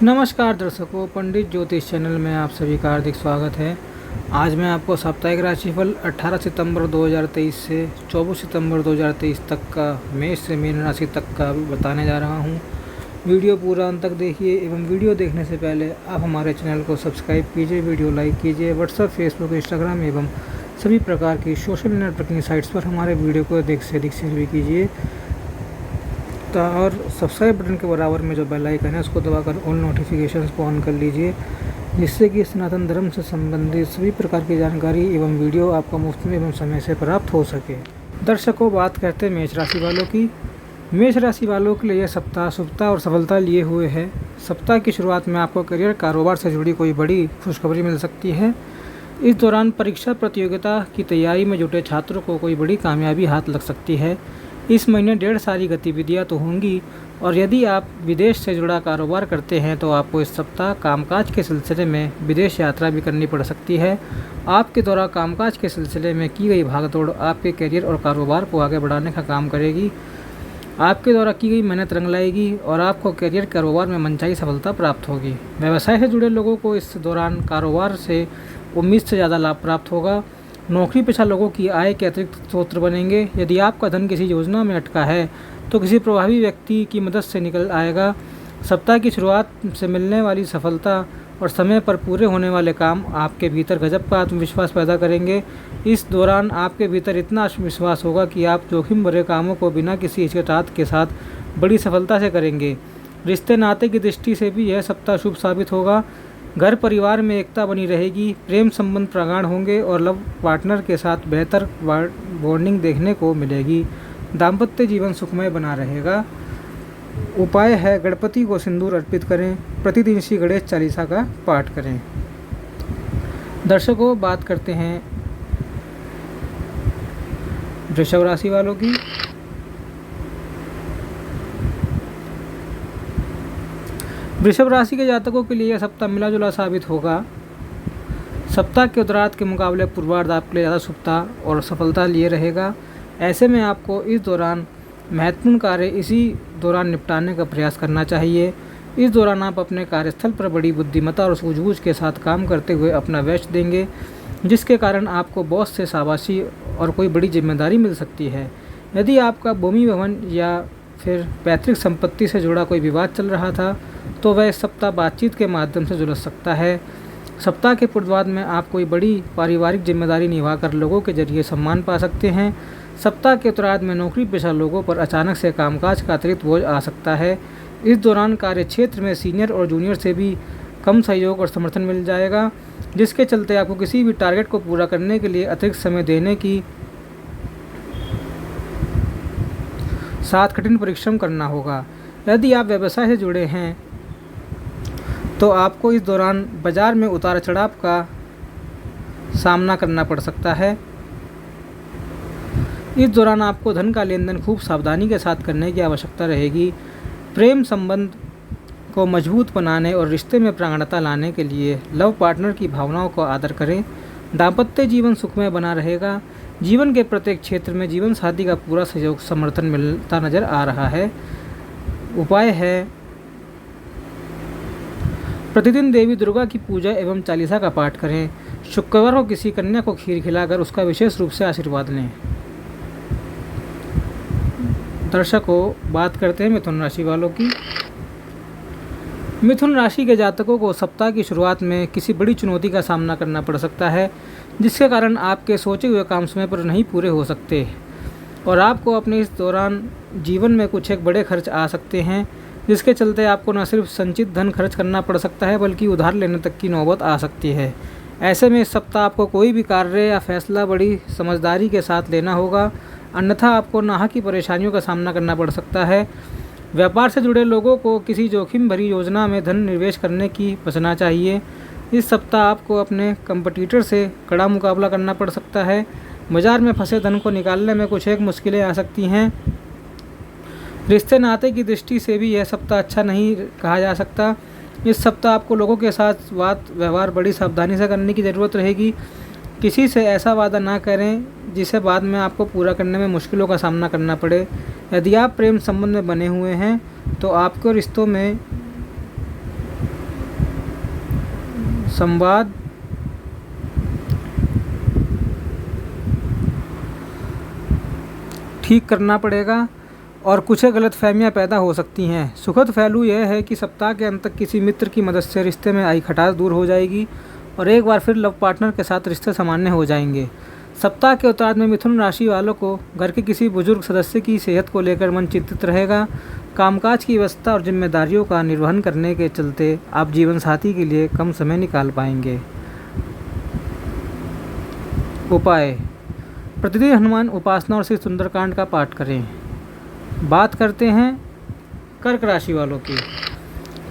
नमस्कार दर्शकों, पंडित ज्योतिष चैनल में आप सभी का हार्दिक स्वागत है। आज मैं आपको साप्ताहिक राशिफल 18 सितंबर 2023 से 24 सितंबर 2023 तक का मेष से मीन राशि तक का बताने जा रहा हूं। वीडियो पूरा अंत तक देखिए एवं वीडियो देखने से पहले आप हमारे चैनल को सब्सक्राइब कीजिए, वीडियो लाइक कीजिए। व्हाट्सएप, फेसबुक, इंस्टाग्राम एवं सभी प्रकार की सोशल नेटवर्किंग साइट्स पर हमारे वीडियो को अधिक से अधिक शेयर भी कीजिए और सब्सक्राइब बटन के बराबर में जो बेल आइकन है उसको दबाकर ऑल नोटिफिकेशंस को ऑन कर लीजिए, जिससे कि सनातन धर्म से संबंधित सभी प्रकार की जानकारी एवं वीडियो आपको मुफ्त में एवं समय से प्राप्त हो सके। दर्शकों, बात करते हैं मेष राशि वालों की। मेष राशि वालों के लिए यह सप्ताह शुभता और सफलता लिए हुए है। सप्ताह की शुरुआत में आपको करियर कारोबार से जुड़ी कोई बड़ी खुशखबरी मिल सकती है। इस दौरान परीक्षा प्रतियोगिता की तैयारी में जुटे छात्रों को कोई बड़ी कामयाबी हाथ लग सकती है। इस महीने ढेर सारी गतिविधियां तो होंगी और यदि आप विदेश से जुड़ा कारोबार करते हैं तो आपको इस सप्ताह कामकाज के सिलसिले में विदेश यात्रा भी करनी पड़ सकती है। आपके द्वारा कामकाज के सिलसिले में की गई भागदौड़ आपके करियर और कारोबार को आगे बढ़ाने का काम करेगी। आपके द्वारा की गई मेहनत रंग लाएगी और आपको करियर कारोबार में मनचाही सफलता प्राप्त होगी। व्यवसाय से जुड़े लोगों को इस दौरान कारोबार से उम्मीद से ज़्यादा लाभ प्राप्त होगा। नौकरी पेशा लोगों की आय के अतिरिक्त स्रोत बनेंगे। यदि आपका धन किसी योजना में अटका है तो किसी प्रभावी व्यक्ति की मदद से निकल आएगा। सप्ताह की शुरुआत से मिलने वाली सफलता और समय पर पूरे होने वाले काम आपके भीतर गजब का आत्मविश्वास पैदा करेंगे। इस दौरान आपके भीतर इतना आत्मविश्वास होगा कि आप जोखिम भरे कामों को बिना किसी हिचकिचाहट के साथ बड़ी सफलता से करेंगे। रिश्ते नाते की दृष्टि से भी यह सप्ताह शुभ साबित होगा। घर परिवार में एकता बनी रहेगी, प्रेम संबंध प्रगाढ़ होंगे और लव पार्टनर के साथ बेहतर बॉन्डिंग देखने को मिलेगी। दाम्पत्य जीवन सुखमय बना रहेगा। उपाय है गणपति को सिंदूर अर्पित करें, प्रतिदिन श्री गणेश चालीसा का पाठ करें। दर्शकों, बात करते हैं वृषभ राशि वालों की। वृषभ राशि के जातकों के लिए यह सप्ताह मिला जुला साबित होगा। सप्ताह के उत्तरार्ध के मुकाबले पूर्वार्ध आपके लिए ज़्यादा शुभता और सफलता लिए रहेगा। ऐसे में आपको इस दौरान महत्वपूर्ण कार्य इसी दौरान निपटाने का प्रयास करना चाहिए। इस दौरान आप अपने कार्यस्थल पर बड़ी बुद्धिमत्ता और सूझबूझ के साथ काम करते हुए अपना बेस्ट देंगे, जिसके कारण आपको बॉस से शाबाशी और कोई बड़ी जिम्मेदारी मिल सकती है। यदि आपका भूमि भवन या फिर पैतृक संपत्ति से जुड़ा कोई विवाद चल रहा था तो वह इस सप्ताह बातचीत के माध्यम से सुलझ सकता है। सप्ताह के पूर्वार्ध में आप कोई बड़ी पारिवारिक जिम्मेदारी निभाकर लोगों के जरिए सम्मान पा सकते हैं। सप्ताह के उत्तरार्ध में नौकरी पेशा लोगों पर अचानक से कामकाज का अतिरिक्त बोझ आ सकता है। इस दौरान कार्य क्षेत्र में सीनियर और जूनियर से भी कम सहयोग और समर्थन मिल जाएगा, जिसके चलते आपको किसी भी टारगेट को पूरा करने के लिए अतिरिक्त समय देने की साथ कठिन परिश्रम करना होगा। यदि आप व्यवसाय से जुड़े हैं तो आपको इस दौरान बाजार में उतार चढ़ाव का सामना करना पड़ सकता है। इस दौरान आपको धन का लेन देन खूब सावधानी के साथ करने की आवश्यकता रहेगी। प्रेम संबंध को मजबूत बनाने और रिश्ते में प्राणता लाने के लिए लव पार्टनर की भावनाओं को आदर करें। दाम्पत्य जीवन सुखमय बना रहेगा। जीवन के प्रत्येक क्षेत्र में जीवन साथी का पूरा सहयोग समर्थन मिलता नजर आ रहा है। उपाय है प्रतिदिन देवी दुर्गा की पूजा एवं चालीसा का पाठ करें। शुक्रवार को किसी कन्या को खीर खिलाकर उसका विशेष रूप से आशीर्वाद लें। दर्शकों, बात करते हैं मिथुन राशि वालों की। मिथुन राशि के जातकों को सप्ताह की शुरुआत में किसी बड़ी चुनौती का सामना करना पड़ सकता है, जिसके कारण आपके सोचे हुए काम समय पर नहीं पूरे हो सकते और आपको अपने इस दौरान जीवन में कुछ एक बड़े खर्च आ सकते हैं, जिसके चलते आपको न सिर्फ संचित धन खर्च करना पड़ सकता है बल्कि उधार लेने तक की नौबत आ सकती है। ऐसे में इस सप्ताह आपको कोई भी कार्य या फैसला बड़ी समझदारी के साथ लेना होगा, अन्यथा आपको नाहक की परेशानियों का सामना करना पड़ सकता है। व्यापार से जुड़े लोगों को किसी जोखिम भरी योजना में धन निवेश करने की बचना चाहिए। इस सप्ताह आपको अपने कंपटीटर से कड़ा मुकाबला करना पड़ सकता है। बाजार में फंसे धन को निकालने में कुछ एक मुश्किलें आ सकती हैं। रिश्ते नाते की दृष्टि से भी यह सप्ताह अच्छा नहीं कहा जा सकता। इस सप्ताह आपको लोगों के साथ बात व्यवहार बड़ी सावधानी से करने की ज़रूरत रहेगी। किसी से ऐसा वादा ना करें जिसे बाद में आपको पूरा करने में मुश्किलों का सामना करना पड़े। यदि आप प्रेम संबंध में बने हुए हैं तो आपको रिश्तों में संवाद ठीक करना पड़ेगा और कुछ गलतफहमियां पैदा हो सकती हैं। सुखद पहलू यह है कि सप्ताह के अंत तक किसी मित्र की मदद से रिश्ते में आई खटास दूर हो जाएगी और एक बार फिर लव पार्टनर के साथ रिश्ते सामान्य हो जाएंगे। सप्ताह के उत्तरार्ध में मिथुन राशि वालों को घर के किसी बुजुर्ग सदस्य की सेहत को लेकर मन चिंतित रहेगा। कामकाज की व्यवस्था और जिम्मेदारियों का निर्वहन करने के चलते आप जीवन साथी के लिए कम समय निकाल पाएंगे। उपाय: प्रतिदिन हनुमान उपासना और श्री सुंदरकांड का पाठ करें। बात करते हैं कर्क राशि वालों की।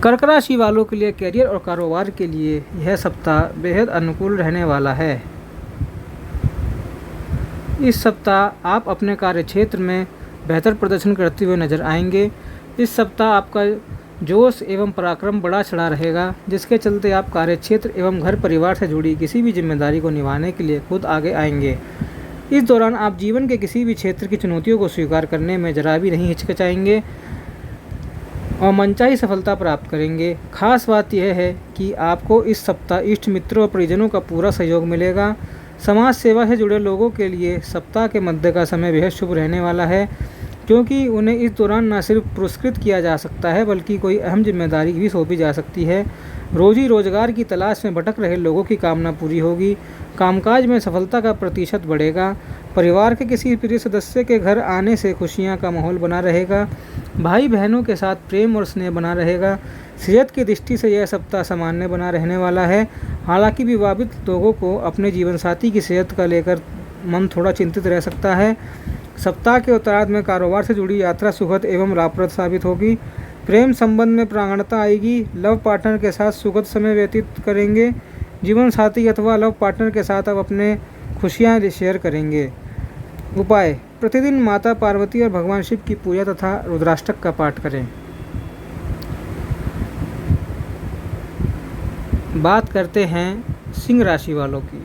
कर्क राशि वालों के लिए कैरियर और कारोबार के लिए यह सप्ताह बेहद अनुकूल रहने वाला है। इस सप्ताह आप अपने कार्य क्षेत्र में बेहतर प्रदर्शन करते हुए नजर आएंगे। इस सप्ताह आपका जोश एवं पराक्रम बड़ा चढ़ा रहेगा, जिसके चलते आप कार्य क्षेत्र एवं घर परिवार से जुड़ी किसी भी जिम्मेदारी को निभाने के लिए खुद आगे आएंगे। इस दौरान आप जीवन के किसी भी क्षेत्र की चुनौतियों को स्वीकार करने में जरा भी नहीं हिचकिचाएंगे और मनचाही सफलता प्राप्त करेंगे। खास बात यह है कि आपको इस सप्ताह इष्ट मित्रों और परिजनों का पूरा सहयोग मिलेगा। समाज सेवा से जुड़े लोगों के लिए सप्ताह के मध्य का समय बेहद शुभ रहने वाला है, क्योंकि उन्हें इस दौरान न सिर्फ पुरस्कृत किया जा सकता है बल्कि कोई अहम जिम्मेदारी भी सौंपी जा सकती है। रोजी रोजगार की तलाश में भटक रहे लोगों की कामना पूरी होगी। कामकाज में सफलता का प्रतिशत बढ़ेगा। परिवार के किसी प्रिय सदस्य के घर आने से खुशियां का माहौल बना रहेगा। भाई बहनों के साथ प्रेम और स्नेह बना रहेगा। सेहत की दृष्टि से यह सप्ताह सामान्य बना रहने वाला है। हालांकि विवाहित लोगों को अपने जीवन साथी की सेहत का लेकर मन थोड़ा चिंतित रह सकता है। सप्ताह के उत्तरार्ध में कारोबार से जुड़ी यात्रा सुखद एवं लाभप्रद साबित होगी। प्रेम संबंध में प्रांगणता आएगी। लव पार्टनर के साथ सुखद समय व्यतीत करेंगे। जीवन साथी अथवा लव पार्टनर के साथ आप अपने खुशियाँ शेयर करेंगे। उपाय: प्रतिदिन माता पार्वती और भगवान शिव की पूजा तथा रुद्राष्टक का पाठ करें। बात करते हैं सिंह राशि वालों की।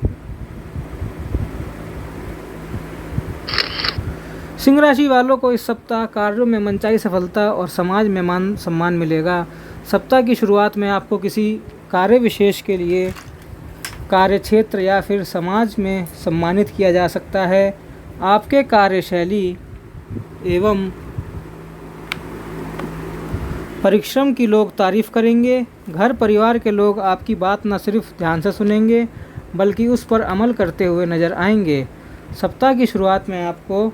सिंह राशि वालों को इस सप्ताह कार्यों में मनचाही सफलता और समाज में मान सम्मान मिलेगा। सप्ताह की शुरुआत में आपको किसी कार्य विशेष के लिए कार्य क्षेत्र या फिर समाज में सम्मानित किया जा सकता है। आपके कार्यशैली एवं परिश्रम की लोग तारीफ करेंगे। घर परिवार के लोग आपकी बात न सिर्फ ध्यान से सुनेंगे बल्कि उस पर अमल करते हुए नजर आएंगे। सप्ताह की शुरुआत में आपको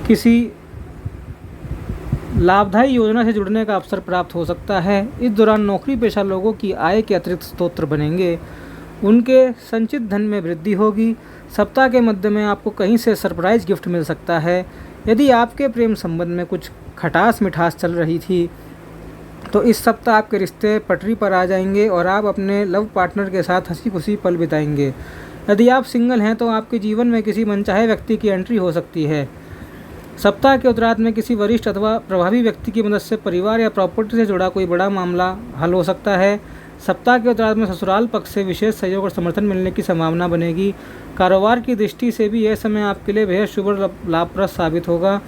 किसी लाभदायी योजना से जुड़ने का अवसर प्राप्त हो सकता है। इस दौरान नौकरी पेशा लोगों की आय के अतिरिक्त स्रोत बनेंगे। उनके संचित धन में वृद्धि होगी। सप्ताह के मध्य में आपको कहीं से सरप्राइज गिफ्ट मिल सकता है। यदि आपके प्रेम संबंध में कुछ खटास मिठास चल रही थी तो इस सप्ताह आपके रिश्ते पटरी पर आ जाएंगे और आप अपने लव पार्टनर के साथ हंसी खुशी पल बिताएंगे। यदि आप सिंगल हैं तो आपके जीवन में किसी मनचाहे व्यक्ति की एंट्री हो सकती है। सप्ताह के उत्तरार्ध में किसी वरिष्ठ अथवा प्रभावी व्यक्ति की मदद से परिवार या प्रॉपर्टी से जुड़ा कोई बड़ा मामला हल हो सकता है। सप्ताह के उत्तरार्ध में ससुराल पक्ष से विशेष सहयोग और समर्थन मिलने की संभावना बनेगी। कारोबार की दृष्टि से भी यह समय आपके लिए बेहद शुभ और लाभप्रद साबित होगा।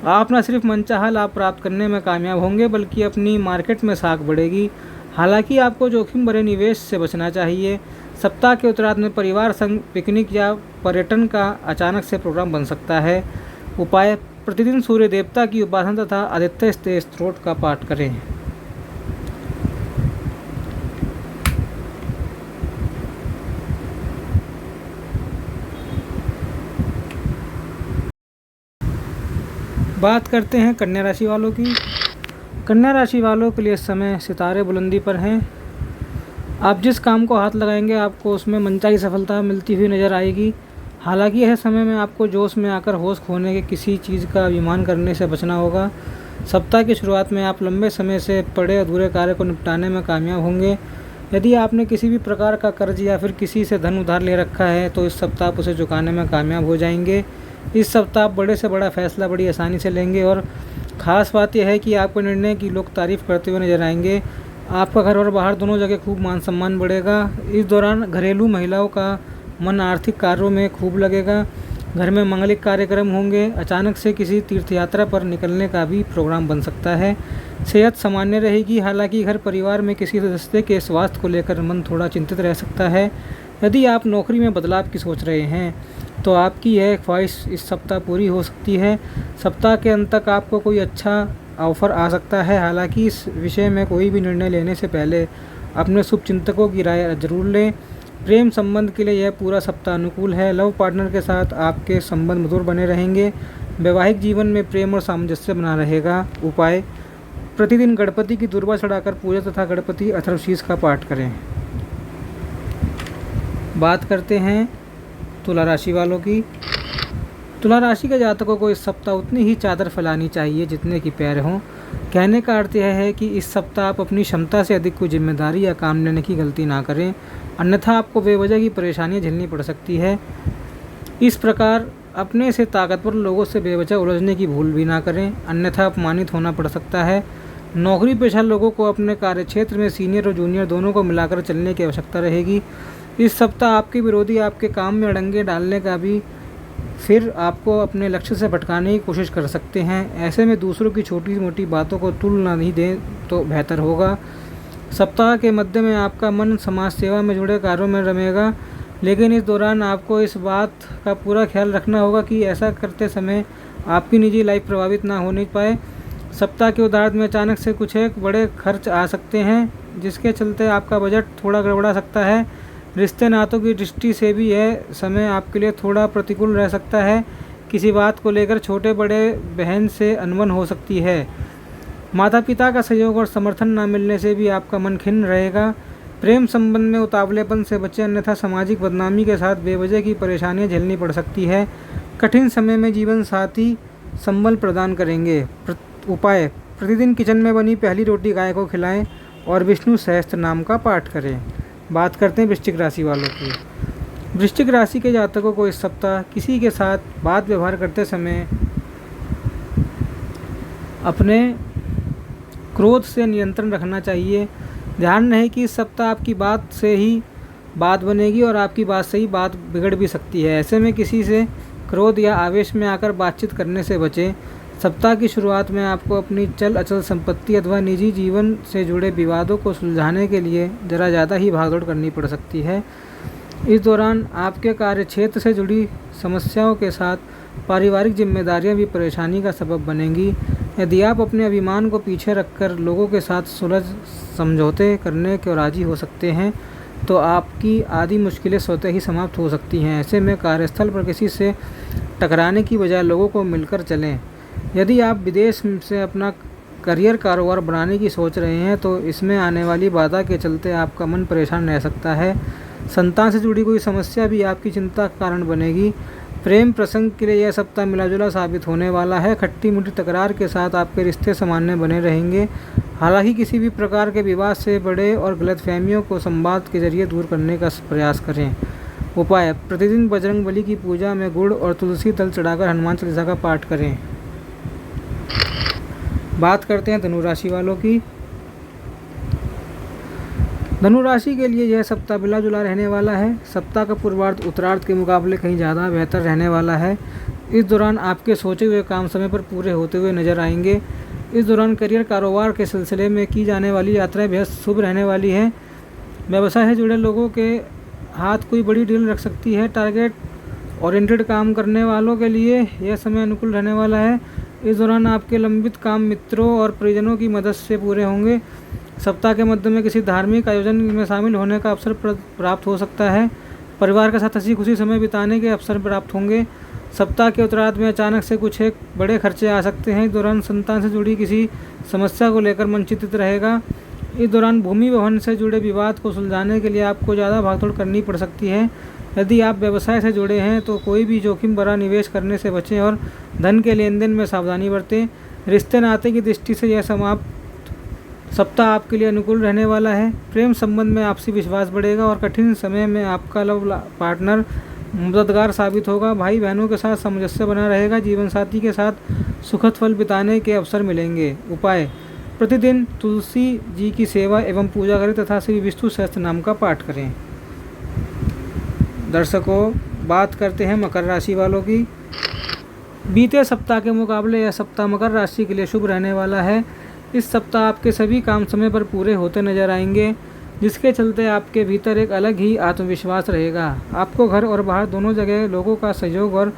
आप न सिर्फ मनचाहा लाभ प्राप्त करने में कामयाब होंगे बल्कि अपनी मार्केट में साख बढ़ेगी। हालांकि आपको जोखिम भरे निवेश से बचना चाहिए। सप्ताह के उत्तरार्ध में परिवार संग पिकनिक या पर्यटन का अचानक से प्रोग्राम बन सकता है। उपाय: प्रतिदिन सूर्य देवता की उपासना तथा आदित्य स्तोत्र का पाठ करें। बात करते हैं कन्या राशि वालों की। कन्या राशि वालों के लिए समय सितारे बुलंदी पर हैं। आप जिस काम को हाथ लगाएंगे आपको उसमें मनचाही सफलता मिलती हुई नजर आएगी। हालांकि यह समय में आपको जोश में आकर होश खोने के किसी चीज़ का अभिमान करने से बचना होगा। सप्ताह की शुरुआत में आप लंबे समय से पड़े अधूरे कार्य को निपटाने में कामयाब होंगे। यदि आपने किसी भी प्रकार का कर्ज या फिर किसी से धन उधार ले रखा है तो इस सप्ताह आप उसे चुकाने में कामयाब हो जाएंगे। इस सप्ताह आप बड़े से बड़ा फैसला बड़ी आसानी से लेंगे और ख़ास बात यह है कि आपके निर्णय की लोग तारीफ करते हुए नजर आएंगे। आपका घर और बाहर दोनों जगह खूब मान सम्मान बढ़ेगा। इस दौरान घरेलू महिलाओं का मन आर्थिक कार्यों में खूब लगेगा। घर में मांगलिक कार्यक्रम होंगे। अचानक से किसी तीर्थ यात्रा पर निकलने का भी प्रोग्राम बन सकता है। सेहत सामान्य रहेगी, हालांकि घर परिवार में किसी सदस्य के स्वास्थ्य को लेकर मन थोड़ा चिंतित रह सकता है। यदि आप नौकरी में बदलाव की सोच रहे हैं तो आपकी यह ख्वाहिश इस सप्ताह पूरी हो सकती है। सप्ताह के अंत तक आपको कोई अच्छा ऑफर आ सकता है। हालांकि इस विषय में कोई भी निर्णय लेने से पहले अपने शुभचिंतकों की राय जरूर लें। प्रेम संबंध के लिए यह पूरा सप्ताह अनुकूल है। लव पार्टनर के साथ आपके संबंध मधुर बने रहेंगे। वैवाहिक जीवन में प्रेम और सामंजस्य बना रहेगा। उपाय: प्रतिदिन गणपति की दुर्वा चढ़ाकर पूजा तथा गणपति अथर्वशीष का पाठ करें। बात करते हैं तुला राशि वालों की। तुला राशि के जातकों को इस सप्ताह उतनी ही चादर फैलानी चाहिए जितने की पैर हों। कहने का अर्थ यह है कि इस सप्ताह आप अपनी क्षमता से अधिक कोई जिम्मेदारी या काम लेने की गलती ना करें, अन्यथा आपको बेवजह की परेशानियां झेलनी पड़ सकती है। इस प्रकार अपने से ताकतवर लोगों से बेवजह उलझने की भूल भी ना करें, अन्यथा अपमानित होना पड़ सकता है। नौकरी पेशा लोगों को अपने कार्यक्षेत्र में सीनियर और जूनियर दोनों को मिलाकर चलने की आवश्यकता रहेगी। इस सप्ताह आपके विरोधी आपके काम में अड़ंगे डालने का भी फिर आपको अपने लक्ष्य से भटकाने की कोशिश कर सकते हैं। ऐसे में दूसरों की छोटी मोटी बातों को तुल ना नहीं दें तो बेहतर होगा। सप्ताह के मध्य में आपका मन समाज सेवा में जुड़े कार्यों में रमेगा, लेकिन इस दौरान आपको इस बात का पूरा ख्याल रखना होगा कि ऐसा करते समय आपकी निजी लाइफ प्रभावित ना होने पाए। सप्ताह के उत्तरार्ध में अचानक से कुछ एक बड़े खर्च आ सकते हैं, जिसके चलते आपका बजट थोड़ा गड़बड़ा सकता है। रिश्ते नातों की दृष्टि से भी यह समय आपके लिए थोड़ा प्रतिकूल रह सकता है। किसी बात को लेकर छोटे बड़े बहन से अनबन हो सकती है। माता पिता का सहयोग और समर्थन न मिलने से भी आपका मन खिन्न रहेगा। प्रेम संबंध में उतावलेपन से बचें, अन्यथा सामाजिक बदनामी के साथ बेवजह की परेशानियां झेलनी पड़ सकती है। कठिन समय में जीवन साथी संबल प्रदान करेंगे। उपाय: प्रतिदिन किचन में बनी पहली रोटी गाय को खिलाएं और विष्णु सहस्त्र नाम का पाठ करें। बात करते हैं वृश्चिक राशि वालों की। वृश्चिक राशि के जातकों को इस सप्ताह किसी के साथ बात व्यवहार करते समय अपने क्रोध से नियंत्रण रखना चाहिए। ध्यान रहे कि इस सप्ताह आपकी बात से ही बात बनेगी और आपकी बात से ही बात बिगड़ भी सकती है। ऐसे में किसी से क्रोध या आवेश में आकर बातचीत करने से बचें। सप्ताह की शुरुआत में आपको अपनी चल अचल संपत्ति अथवा निजी जीवन से जुड़े विवादों को सुलझाने के लिए ज़रा ज़्यादा ही भागदौड़ करनी पड़ सकती है। इस दौरान आपके कार्यक्षेत्र से जुड़ी समस्याओं के साथ पारिवारिक जिम्मेदारियां भी परेशानी का सबब बनेंगी। यदि आप अपने अभिमान को पीछे रखकर लोगों के साथ सुलझ समझौते करने को राजी हो सकते हैं तो आपकी आधी मुश्किलें स्वतः ही समाप्त हो सकती हैं। ऐसे में कार्यस्थल पर किसी से टकराने की बजाय लोगों को मिलकर चलें। यदि आप विदेश से अपना करियर कारोबार बनाने की सोच रहे हैं तो इसमें आने वाली बाधा के चलते आपका मन परेशान रह सकता है। संतान से जुड़ी कोई समस्या भी आपकी चिंता का कारण बनेगी। प्रेम प्रसंग के लिए यह सप्ताह मिलाजुला साबित होने वाला है। खट्टी मीठी तकरार के साथ आपके रिश्ते सामान्य बने रहेंगे। हालांकि किसी भी प्रकार के विवाद से बड़े और गलतफहमियों को संवाद के जरिए दूर करने का प्रयास करें। उपाय: प्रतिदिन बजरंग बली की पूजा में गुड़ और तुलसी दल चढ़ाकर हनुमान चालीसा का पाठ करें। बात करते हैं धनु राशि वालों की। धनु राशि के लिए यह सप्ताह मिला जुला रहने वाला है। सप्ताह का पूर्वार्ध उत्तरार्ध के मुकाबले कहीं ज़्यादा बेहतर रहने वाला है। इस दौरान आपके सोचे हुए काम समय पर पूरे होते हुए नजर आएंगे। इस दौरान करियर कारोबार के सिलसिले में की जाने वाली यात्राएं बेहद शुभ रहने वाली है। व्यवसाय से जुड़े लोगों के हाथ कोई बड़ी डील रख सकती है। टारगेट ओरिएंटेड काम करने वालों के लिए यह समय अनुकूल रहने वाला है। इस दौरान आपके लंबित काम मित्रों और परिजनों की मदद से पूरे होंगे। सप्ताह के मध्य में किसी धार्मिक आयोजन में शामिल होने का अवसर प्राप्त हो सकता है। परिवार के साथ हंसी खुशी समय बिताने के अवसर प्राप्त होंगे। सप्ताह के उत्तरार्ध में अचानक से कुछ एक बड़े खर्चे आ सकते हैं। इस दौरान संतान से जुड़ी किसी समस्या को लेकर मन चिंतित रहेगा। इस दौरान भूमि भवन से जुड़े विवाद को सुलझाने के लिए आपको ज़्यादा भागदौड़ करनी पड़ सकती है। यदि आप व्यवसाय से जुड़े हैं तो कोई भी जोखिम भरा निवेश करने से बचें और धन के लेन देन में सावधानी बरतें। रिश्ते नाते की दृष्टि से यह सप्ताह आपके लिए अनुकूल रहने वाला है। प्रेम संबंध में आपसी विश्वास बढ़ेगा और कठिन समय में आपका लव पार्टनर मददगार साबित होगा। भाई बहनों के साथ सामंजस्य बना रहेगा। जीवन साथी के साथ सुखद पल बिताने के अवसर मिलेंगे। उपाय: प्रतिदिन तुलसी जी की सेवा एवं पूजा करें तथा श्री विष्णु सहस्त्र नाम का पाठ करें। दर्शकों, बात करते हैं मकर राशि वालों की। बीते सप्ताह के मुकाबले यह सप्ताह मकर राशि के लिए शुभ रहने वाला है। इस सप्ताह आपके सभी काम समय पर पूरे होते नजर आएंगे, जिसके चलते आपके भीतर एक अलग ही आत्मविश्वास रहेगा। आपको घर और बाहर दोनों जगह लोगों का सहयोग और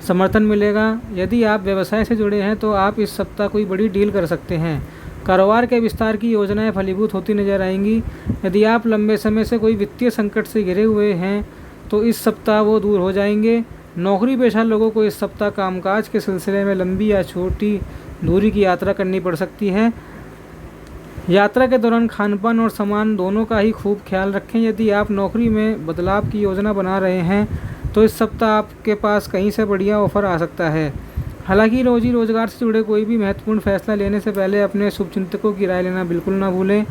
समर्थन मिलेगा। यदि आप व्यवसाय से जुड़े हैं तो आप इस सप्ताह कोई बड़ी डील कर सकते हैं। कारोबार के विस्तार की योजनाएं फलीभूत होती नजर आएंगी। यदि आप लंबे समय से कोई वित्तीय संकट से घिरे हुए हैं तो इस सप्ताह वो दूर हो जाएंगे। नौकरी पेशा लोगों को इस सप्ताह कामकाज के सिलसिले में लंबी या छोटी दूरी की यात्रा करनी पड़ सकती है। यात्रा के दौरान खानपान और सामान दोनों का ही खूब ख्याल रखें। यदि आप नौकरी में बदलाव की योजना बना रहे हैं तो इस सप्ताह आपके पास कहीं से बढ़िया ऑफर आ सकता है। हालांकि रोजी रोजगार से जुड़े कोई भी महत्वपूर्ण फैसला लेने से पहले अपने शुभचिंतकों की राय लेना बिल्कुल ना भूलें।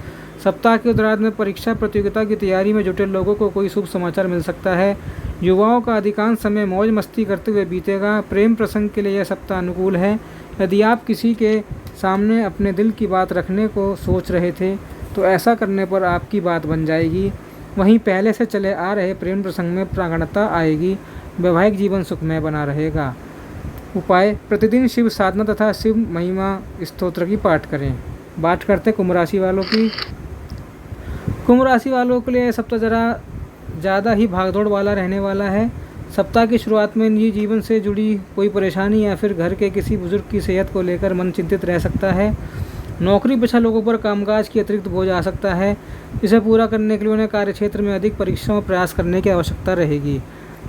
सप्ताह के दौरान में परीक्षा प्रतियोगिता की तैयारी में जुटे लोगों को कोई शुभ समाचार मिल सकता है। युवाओं का अधिकांश समय मौज मस्ती करते हुए बीतेगा। प्रेम प्रसंग के लिए यह सप्ताह अनुकूल है। यदि आप किसी के सामने अपने दिल की बात रखने को सोच रहे थे तो ऐसा करने पर आपकी बात बन जाएगी। वहीं पहले से चले आ रहे प्रेम प्रसंग में प्रांगणता आएगी। वैवाहिक जीवन सुखमय बना रहेगा। उपाय: प्रतिदिन शिव साधना तथा शिव महिमा स्तोत्र की पाठ करें। बात करते कुंभ राशि वालों की। कुंभ राशि वालों के लिए सप्ताह ज़रा ज़्यादा ही भागदौड़ वाला रहने वाला है। सप्ताह की शुरुआत में निजी जीवन से जुड़ी कोई परेशानी या फिर घर के किसी बुजुर्ग की सेहत को लेकर मन चिंतित रह सकता है। नौकरी पेशा लोगों पर कामकाज की अतिरिक्त बोझ आ सकता है। इसे पूरा करने के लिए उन्हें कार्यक्षेत्र में अधिक परिश्रम और प्रयास करने की आवश्यकता रहेगी।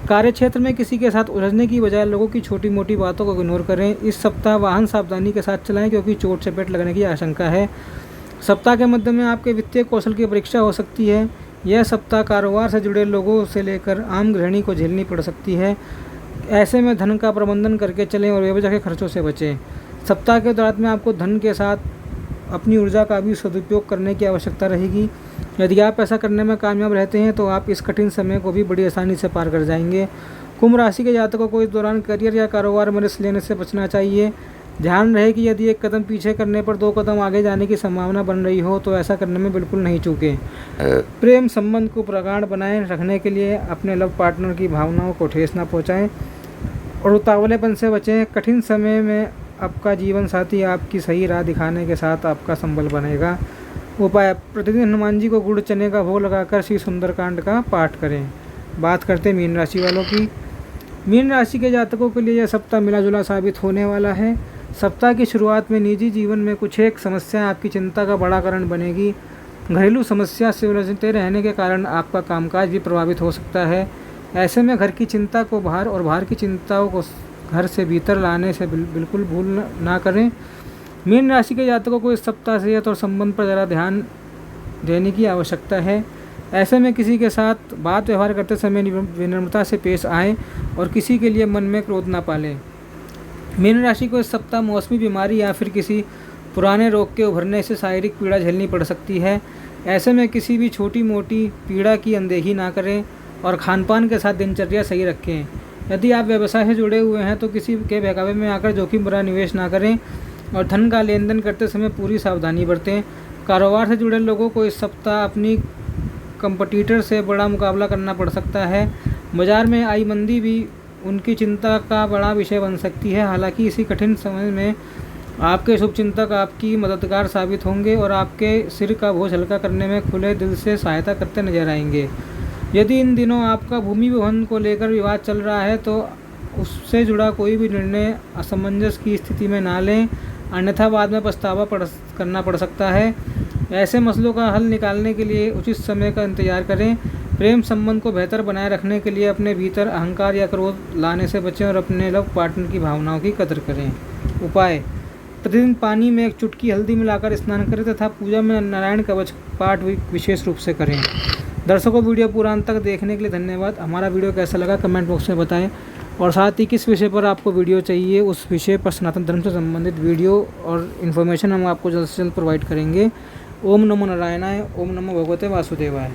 कार्यक्षेत्र में किसी के साथ उलझने की बजाय लोगों की छोटी मोटी बातों को इग्नोर करें। इस सप्ताह वाहन सावधानी के साथ चलाएं क्योंकि चोट चपेट लगने की आशंका है। सप्ताह के मध्य में आपके वित्तीय कौशल की परीक्षा हो सकती है। यह सप्ताह कारोबार से जुड़े लोगों से लेकर आम गृहिणी को झेलनी पड़ सकती है। ऐसे में धन का प्रबंधन करके चलें और बेवजह के खर्चों से बचें। सप्ताह के दौरान में आपको धन के साथ अपनी ऊर्जा का भी सदुपयोग करने की आवश्यकता रहेगी। यदि आप ऐसा करने में कामयाब रहते हैं तो आप इस कठिन समय को भी बड़ी आसानी से पार कर जाएंगे। कुंभ राशि के जातकों को इस दौरान करियर या कारोबार में रिस्क लेने से बचना चाहिए। ध्यान रहे कि यदि एक कदम पीछे करने पर 2 कदम आगे जाने की संभावना बन रही हो तो ऐसा करने में बिल्कुल नहीं चूकें। प्रेम संबंध को प्रगाढ़ बनाए रखने के लिए अपने लव पार्टनर की भावनाओं को ठेस न पहुँचाएँ और उतावलेपन से बचें। कठिन समय में आपका जीवन साथी आपकी सही राह दिखाने के साथ आपका संबल बनेगा। उपाय: प्रतिदिन हनुमान जी को गुड़ चने का भोग लगाकर श्री सुंदरकांड का पाठ करें। बात करते हैं मीन राशि वालों की। मीन राशि के जातकों के लिए यह सप्ताह मिला जुला साबित होने वाला है। सप्ताह की शुरुआत में निजी जीवन में कुछ एक समस्या आपकी चिंता का बड़ा कारण बनेगी। घरेलू समस्या से उलझते रहने के कारण आपका कामकाज भी प्रभावित हो सकता है। ऐसे में घर की चिंता को बाहर और बाहर की चिंताओं को घर से भीतर लाने से बिल्कुल भूल ना करें। मीन राशि के जातकों को इस सप्ताह सेहत और संबंध पर ज़रा ध्यान देने की आवश्यकता है। ऐसे में किसी के साथ बात व्यवहार करते समय विनम्रता से पेश आएँ और किसी के लिए मन में क्रोध ना पालें। मीन राशि को इस सप्ताह मौसमी बीमारी या फिर किसी पुराने रोग के उभरने से शारीरिक पीड़ा झेलनी पड़ सकती है। ऐसे में किसी भी छोटी मोटी पीड़ा की अनदेखी ना करें और खानपान के साथ दिनचर्या सही रखें। यदि आप व्यवसाय से जुड़े हुए हैं तो किसी के बहकावे में आकर जोखिम भरा निवेश ना करें और धन का लेन देन करते समय पूरी सावधानी बरतें। कारोबार से जुड़े लोगों को इस सप्ताह अपनी कंपटीटर से बड़ा मुकाबला करना पड़ सकता है। बाजार में आई मंदी भी उनकी चिंता का बड़ा विषय बन सकती है। हालांकि इसी कठिन समय में आपके शुभचिंतक आपकी मददगार साबित होंगे और आपके सिर का बोझ हल्का करने में खुले दिल से सहायता करते नजर आएंगे। यदि इन दिनों आपका भूमि विवाद को लेकर विवाद चल रहा है तो उससे जुड़ा कोई भी निर्णय असमंजस की स्थिति में ना लें, अन्यथा बाद में पछतावा करना पड़ सकता है। ऐसे मसलों का हल निकालने के लिए उचित समय का इंतजार करें। प्रेम संबंध को बेहतर बनाए रखने के लिए अपने भीतर अहंकार या क्रोध लाने से बचें और अपने लव पार्टनर की भावनाओं की कदर करें। उपाय: प्रतिदिन पानी में एक चुटकी हल्दी मिलाकर स्नान करें तथा पूजा में नारायण कवच पाठ विशेष रूप से करें। दर्शकों, वीडियो पूरा अंत तक देखने के लिए धन्यवाद। हमारा वीडियो कैसा लगा कमेंट बॉक्स में बताएं और साथ ही किस विषय पर आपको वीडियो चाहिए उस विषय पर सनातन धर्म से संबंधित वीडियो और इन्फॉर्मेशन हम आपको जल्द से जल्द प्रोवाइड करेंगे। ओम नमो नारायणाय। ओम नमो भगवते वासुदेवाय।